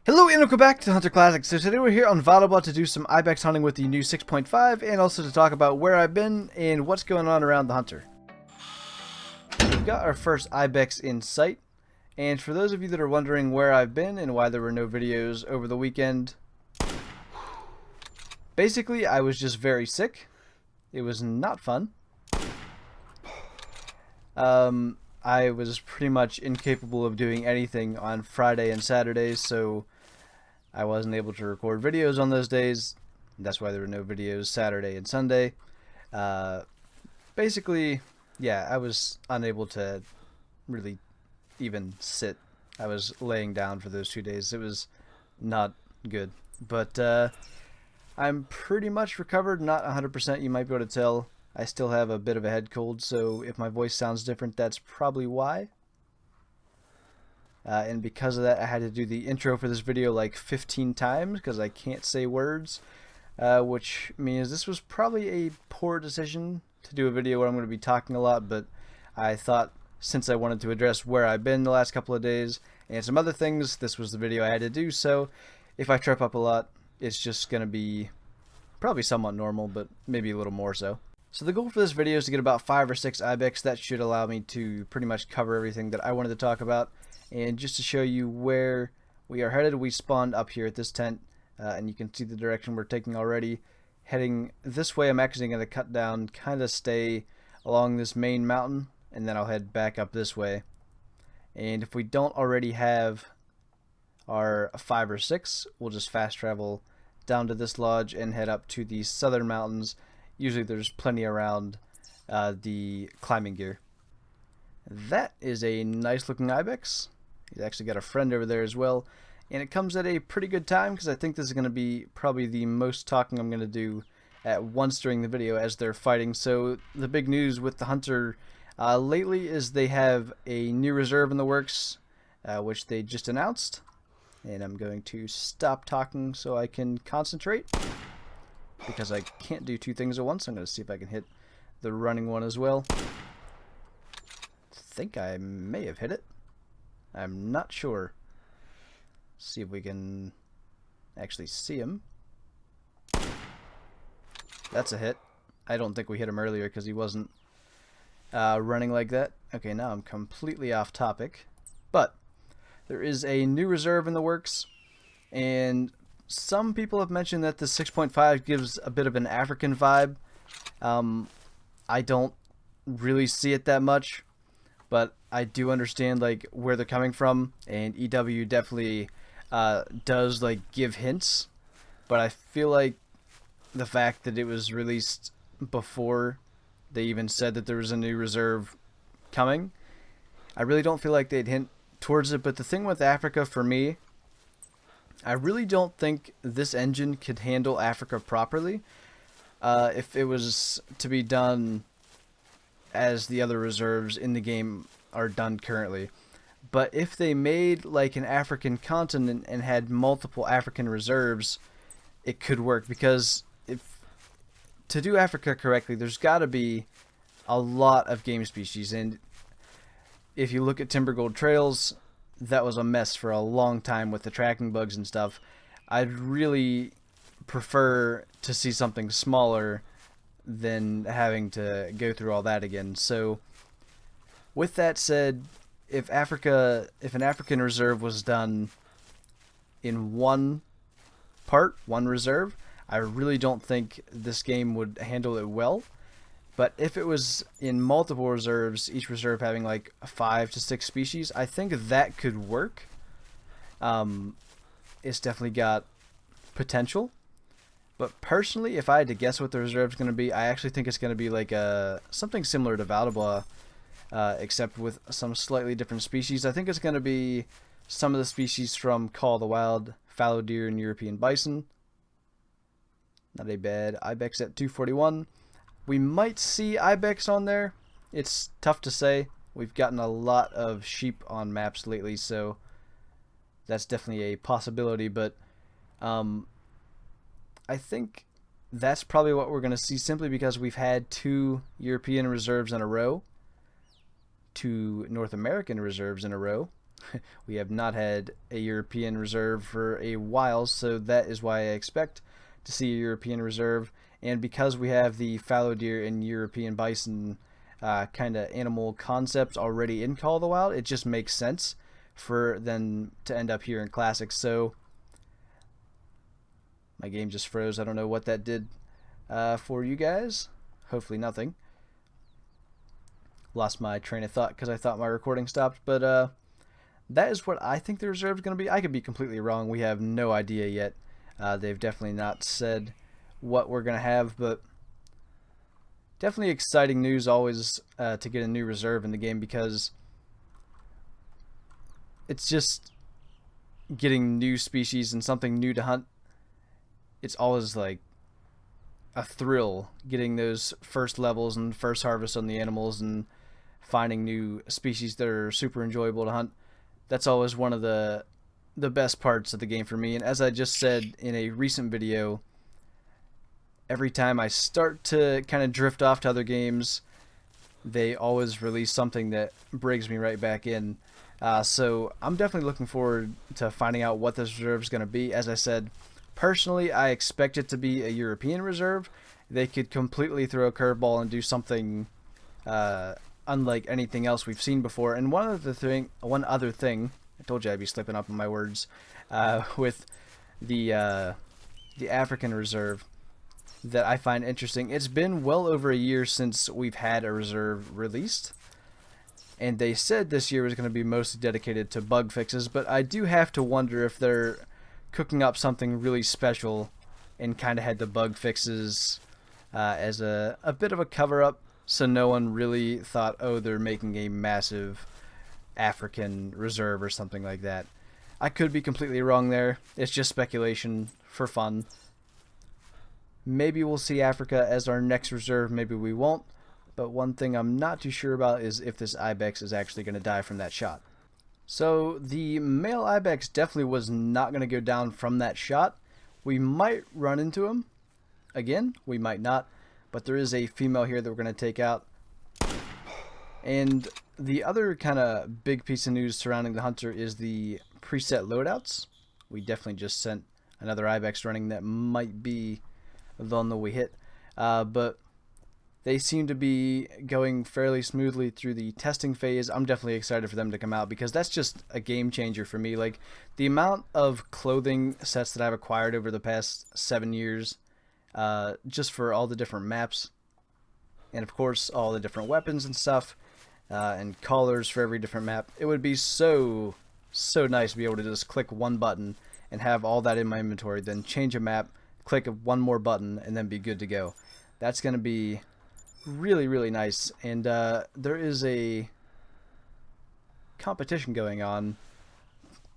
Hello and welcome back to Hunter Classics. So today we're here on Valuable to do some Ibex hunting with the new 6.5 and also to talk about where I've been and what's going on around the Hunter. We've got our first Ibex in sight, and for those of you that are wondering where I've been and why there were no videos over the weekend, basically I was just very sick. It was not fun. I was pretty much incapable of doing anything on Friday and Saturdays, so I wasn't able to record videos on those days. That's why there were no videos Saturday and Sunday. Basically, yeah, I was unable to really even sit. I was laying down for those 2 days. It was not good. But I'm pretty much recovered, not 100%, you might be able to tell. I still have a bit of a head cold, so if my voice sounds different, that's probably why. And because of that, I had to do the intro for this video like 15 times because I can't say words, which means this was probably a poor decision to do a video where I'm going to be talking a lot, but I thought since I wanted to address where I've been the last couple of days and some other things, this was the video I had to do. So if I trip up a lot, it's just going to be probably somewhat normal, but maybe a little more so. So the goal for this video is to get about 5 or 6 Ibex. That should allow me to pretty much cover everything that I wanted to talk about. And just to show you where we are headed, we spawned up here at this tent, and you can see the direction we're taking already. Heading this way, I'm actually going to cut down, kind of stay along this main mountain, and then I'll head back up this way. And if we don't already have our 5 or 6, we'll just fast travel down to this lodge and head up to the southern mountains. Usually there's plenty around the climbing gear. That is a nice looking Ibex. He's actually got a friend over there as well. And it comes at a pretty good time because I think this is going to be probably the most talking I'm going to do at once during the video as they're fighting. So the big news with the Hunter lately is they have a new reserve in the works, which they just announced. And I'm going to stop talking so I can concentrate, because I can't do 2 things at once. I'm going to see if I can hit the running one as well. I think I may have hit it. I'm not sure. See if we can actually see him. That's a hit. I don't think we hit him earlier because he wasn't running like that. Okay, now I'm completely off topic. But there is a new reserve in the works, and some people have mentioned that the 6.5 gives a bit of an African vibe. I don't really see it that much, but I do understand like where they're coming from, and EW definitely does like give hints. But I feel like the fact that it was released before they even said that there was a new reserve coming, I really don't feel like they'd hint towards it. But the thing with Africa for me, I really don't think this engine could handle Africa properly if it was to be done as the other reserves in the game are done currently. But if they made like an African continent and had multiple African reserves, it could work, because if to do Africa correctly, there's got to be a lot of game species. And if you look at Timber Gold Trails, that was a mess for a long time with the tracking bugs and stuff. I'd really prefer to see something smaller than having to go through all that again. So with that said, if an African reserve was done in one reserve, I really don't think this game would handle it well. But if it was in multiple reserves, each reserve having like 5 to 6 species, I think that could work. It's definitely got potential. But personally, if I had to guess what the reserve is going to be, I actually think it's going to be like something similar to Valdebois, except with some slightly different species. I think it's going to be some of the species from Call of the Wild, fallow deer, and European bison. Not a bad Ibex at 241. We might see Ibex on there. It's tough to say. We've gotten a lot of sheep on maps lately, so that's definitely a possibility. But I think that's probably what we're going to see, simply because we've had 2 European reserves in a row, 2 North American reserves in a row. We have not had a European reserve for a while, so that is why I expect to see a European reserve. And because we have the fallow deer and European bison kind of animal concepts already in Call of the Wild, it just makes sense for them to end up here in Classics. So my game just froze. I don't know what that did for you guys. Hopefully nothing. Lost my train of thought because I thought my recording stopped, but that is what I think the reserve is going to be. I could be completely wrong. We have no idea yet. They've definitely not said what we're going to have, but definitely exciting news always to get a new reserve in the game, because it's just getting new species and something new to hunt. It's always like a thrill getting those first levels and first harvest on the animals and finding new species that are super enjoyable to hunt. That's always one of the best parts of the game for me. And as I just said in a recent video, every time I start to kind of drift off to other games, they always release something that brings me right back in. So I'm definitely looking forward to finding out what this reserve is going to be. As I said, personally, I expect it to be a European reserve. They could completely throw a curveball and do something unlike anything else we've seen before. And one other thing, I told you I'd be slipping up on my words, with the African reserve that I find interesting. It's been well over a year since we've had a reserve released, and they said this year was going to be mostly dedicated to bug fixes, but I do have to wonder if they're cooking up something really special and kind of had the bug fixes as a bit of a cover-up, so no one really thought, oh, they're making a massive African reserve or something like that. I could be completely wrong there. It's just speculation for fun. Maybe we'll see Africa as our next reserve, maybe we won't. But one thing I'm not too sure about is if this Ibex is actually going to die from that shot. So the male Ibex definitely was not going to go down from that shot. We might run into him again, we might not, but there is a female here that we're going to take out. And the other kind of big piece of news surrounding the Hunter is the preset loadouts. We definitely just sent another Ibex running that might be the one that we hit, but they seem to be going fairly smoothly through the testing phase. I'm definitely excited for them to come out, because that's just a game changer for me. Like, the amount of clothing sets that I've acquired over the past 7 years, just for all the different maps, and of course all the different weapons and stuff, and colors for every different map. It would be so nice to be able to just click one button and have all that in my inventory, then change a map, click one more button, and then be good to go. That's going to be really nice. And there is a competition going on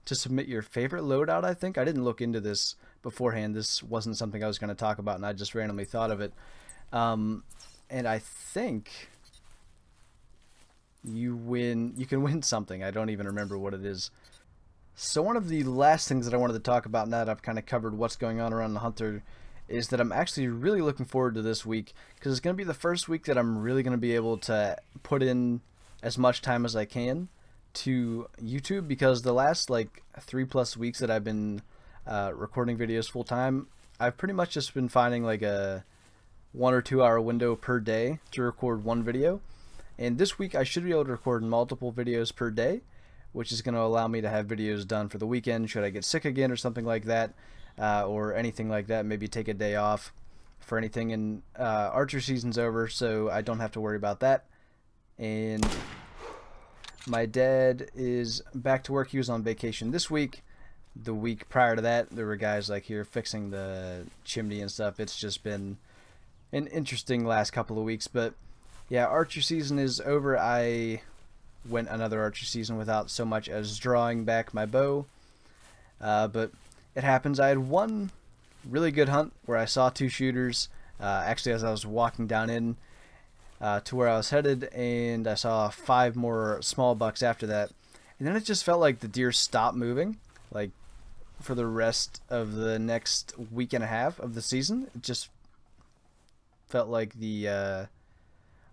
to submit your favorite loadout, I think. I didn't look into this beforehand. This wasn't something I was going to talk about, and I just randomly thought of it. And I think you can win something. I don't even remember what it is. So one of the last things that I wanted to talk about, now that I've kind of covered what's going on around the Hunter, is that I'm actually really looking forward to this week, because it's going to be the first week that I'm really going to be able to put in as much time as I can to YouTube, because the last like 3+ weeks that I've been recording videos full time, I've pretty much just been finding like a 1 or 2 hour window per day to record one video. And this week I should be able to record multiple videos per day, which is going to allow me to have videos done for the weekend should I get sick again or something like that, or anything like that. Maybe take a day off for anything, and archer season's over, so I don't have to worry about that. And my dad is back to work. He was on vacation this week. The week prior to that, there were guys like here fixing the chimney and stuff. It's just been an interesting last couple of weeks, but yeah, archer season is over. I went another archer season without so much as drawing back my bow, but it happens. I had one really good hunt where I saw 2 shooters, actually as I was walking down in to where I was headed, and I saw 5 more small bucks after that, and then it just felt like the deer stopped moving, like for the rest of the next week and a half of the season. It just felt like the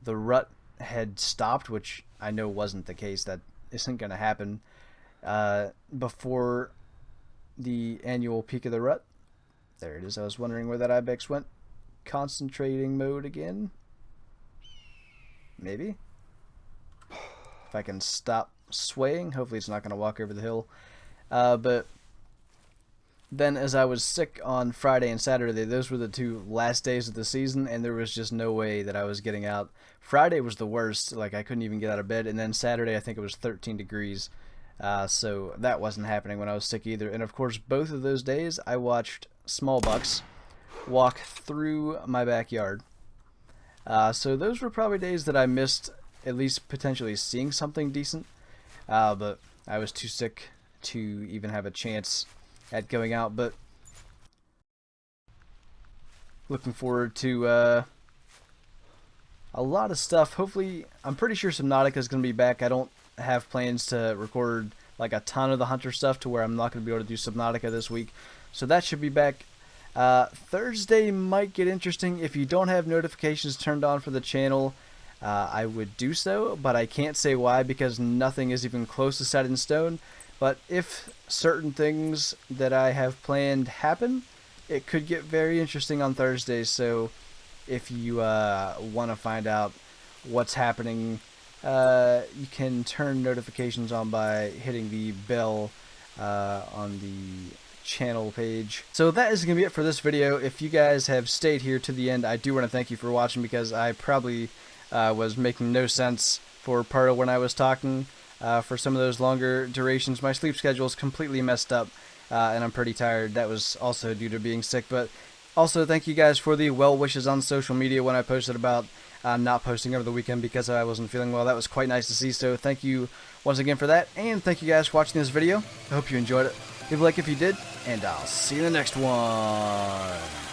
rut had stopped, which I know wasn't the case. That isn't going to happen. before the annual peak of the rut. There it is. I was wondering where that Ibex went. Concentrating mode again. Maybe. If I can stop swaying. Hopefully it's not going to walk over the hill. But then as I was sick on Friday and Saturday, those were the 2 last days of the season, and there was just no way that I was getting out. Friday was the worst. Like, I couldn't even get out of bed. And then Saturday, I think it was 13 degrees. So that wasn't happening when I was sick either. And of course, both of those days, I watched small bucks walk through my backyard. So those were probably days that I missed at least potentially seeing something decent. But I was too sick to even have a chance at going out. But looking forward to a lot of stuff. Hopefully, I'm pretty sure Subnautica is going to be back. I don't have plans to record like a ton of the Hunter stuff to where I'm not going to be able to do Subnautica this week. So that should be back. Thursday might get interesting. If you don't have notifications turned on for the channel, I would do so, but I can't say why because nothing is even close to set in stone. But if certain things that I have planned happen, it could get very interesting on Thursday. So if you want to find out what's happening, you can turn notifications on by hitting the bell on the channel page. So that is going to be it for this video. If you guys have stayed here to the end, I do want to thank you for watching because I probably was making no sense for part of when I was talking. For some of those longer durations, my sleep schedule is completely messed up, and I'm pretty tired. That was also due to being sick, but also thank you guys for the well wishes on social media when I posted about not posting over the weekend because I wasn't feeling well. That was quite nice to see, so thank you once again for that, and thank you guys for watching this video. I hope you enjoyed it. Leave a like if you did, and I'll see you in the next one.